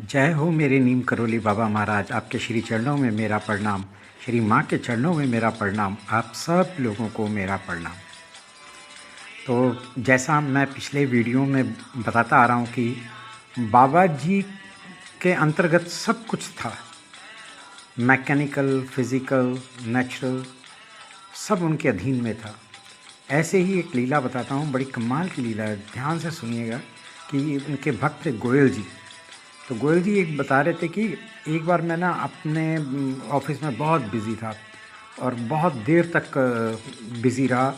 जय हो मेरे नीम करोली बाबा महाराज, आपके श्री चरणों में मेरा प्रणाम। श्री माँ के चरणों में मेरा प्रणाम। आप सब लोगों को मेरा प्रणाम। तो जैसा मैं पिछले वीडियो में बताता आ रहा हूँ कि बाबा जी के अंतर्गत सब कुछ था, मैकेनिकल, फिज़िकल, नेचुरल, सब उनके अधीन में था। ऐसे ही एक लीला बताता हूँ, बड़ी कमाल की लीला है, ध्यान से सुनिएगा। कि उनके भक्त गोयल जी, तो गोयल जी एक बता रहे थे कि एक बार मैं ना अपने ऑफिस में बहुत बिज़ी था और बहुत देर तक बिज़ी रहा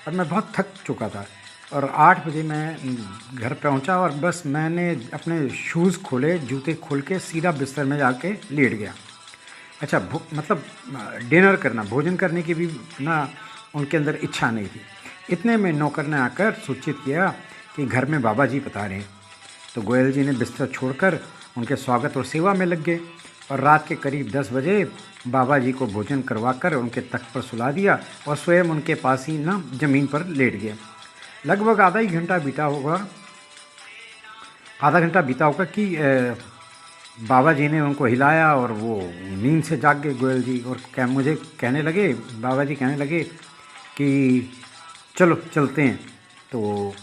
और मैं बहुत थक चुका था। और 8 बजे मैं घर पहुंचा और बस मैंने अपने शूज़ खोले, जूते खोल के सीधा बिस्तर में जाके लेट गया। अच्छा, मतलब डिनर करना, भोजन करने की भी ना उनके अंदर इच्छा नहीं थी। इतने में नौकर ने आकर सूचित किया कि घर में बाबा जी पधारे हैं। तो गोयल जी ने बिस्तर छोड़कर उनके स्वागत और सेवा में लग गए और रात के करीब 10 बजे बाबा जी को भोजन करवाकर उनके तख्त पर सुला दिया और स्वयं उनके पास ही ना ज़मीन पर लेट गए। लगभग आधा घंटा बीता होगा कि बाबा जी ने उनको हिलाया और वो नींद से जाग गए गोयल जी। और मुझे कहने लगे, बाबा जी कहने लगे कि चलो चलते हैं। तो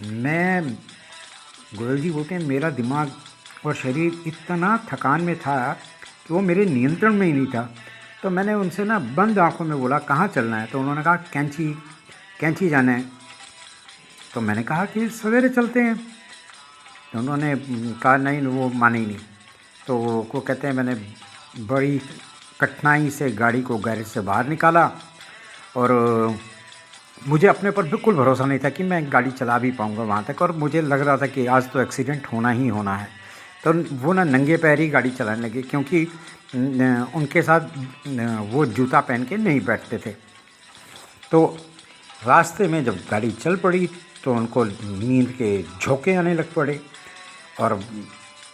मैं, गोयल जी बोलते हैं, मेरा दिमाग और शरीर इतना थकान में था कि वो मेरे नियंत्रण में ही नहीं था। तो मैंने उनसे ना बंद आंखों में बोला, कहाँ चलना है? तो उन्होंने कहा कैंची जाना है। तो मैंने कहा कि सवेरे चलते हैं। तो उन्होंने कहा नहीं, वो माने ही नहीं। तो वो कहते हैं, मैंने बड़ी कठिनाई से गाड़ी को गैरेज से बाहर निकाला और मुझे अपने पर बिल्कुल भरोसा नहीं था कि मैं गाड़ी चला भी पाऊँगा वहाँ तक, और मुझे लग रहा था कि आज तो एक्सीडेंट होना ही होना है। तो वो ना नंगे पैर ही गाड़ी चलाने लगे, क्योंकि उनके साथ वो जूता पहन के नहीं बैठते थे। तो रास्ते में जब गाड़ी चल पड़ी तो उनको नींद के झोंके आने लग पड़े। और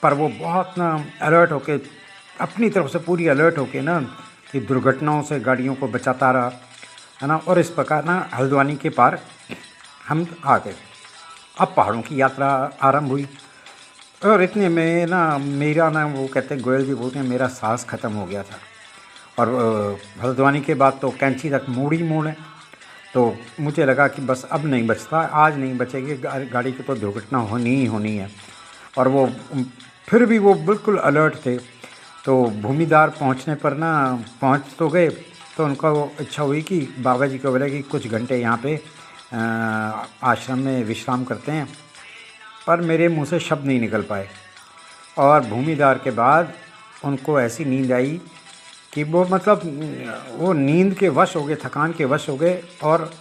पर वो बहुत ना अलर्ट होके, अपनी तरफ से पूरी अलर्ट होके ना, कि दुर्घटनाओं से गाड़ियों को बचाता रहा, है ना। और इस प्रकार ना हल्द्वानी के पार हम आ गए। अब पहाड़ों की यात्रा आरंभ हुई और इतने में ना मेरा ना, वो कहते हैं, गोयल जी बोलते हैं, मेरा सांस ख़त्म हो गया था। और हल्द्वानी के बाद तो कैंची तक मोड़ ही मोड़ है। तो मुझे लगा कि बस अब नहीं बचता, आज नहीं बचेगी गाड़ी की, तो दुर्घटना होनी ही होनी है। और वो फिर भी वो बिल्कुल अलर्ट थे। तो भूमिदार पहुंचने पर ना, पहुंच तो गए, तो उनका वो इच्छा हुई कि बाबा जी को बोले कि कुछ घंटे यहाँ पे आश्रम में विश्राम करते हैं। पर मेरे मुंह से शब्द नहीं निकल पाए। और भूमिदार के बाद उनको ऐसी नींद आई कि वो, मतलब वो नींद के वश हो गए, थकान के वश हो गए, और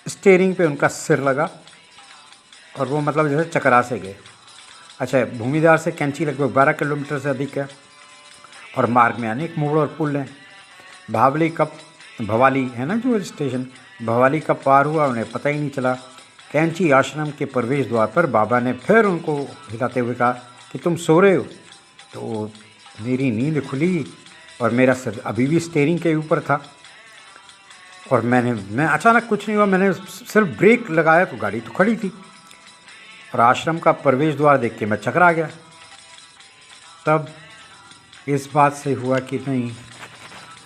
स्टीयरिंग पे उनका सिर लगा और वो मतलब जैसे चकरा से गए। अच्छा, भूमिदार से कैंची लगभग 12 किलोमीटर से अधिक है और मार्ग में अनेक मोड़ और पुल हैं। भवाली है ना जो स्टेशन, भवाली कब पार हुआ उन्हें पता ही नहीं चला। कैंची आश्रम के प्रवेश द्वार पर बाबा ने फिर उनको हिलाते हुए कहा कि तुम सो रहे हो। तो मेरी नींद खुली और मेरा सिर अभी भी स्टीयरिंग के ऊपर था। और मैं अचानक, कुछ नहीं हुआ, मैंने सिर्फ ब्रेक लगाया तो गाड़ी तो खड़ी थी। और आश्रम का प्रवेश द्वार देख के मैं चकरा गया। तब इस बात से हुआ कि नहीं,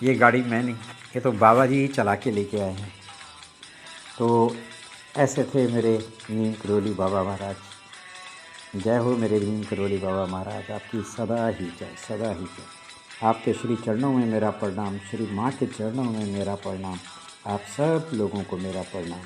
ये गाड़ी मैं नहीं, ये तो बाबा जी ही चला के लेके आए हैं। तो ऐसे थे मेरे नीम करोली बाबा महाराज। जय हो मेरे नीम करोली बाबा महाराज, आपकी सदा ही जय, सदा ही जय। आपके श्री चरणों में मेरा प्रणाम, श्री माँ के चरणों में मेरा प्रणाम, आप सब लोगों को मेरा प्रणाम।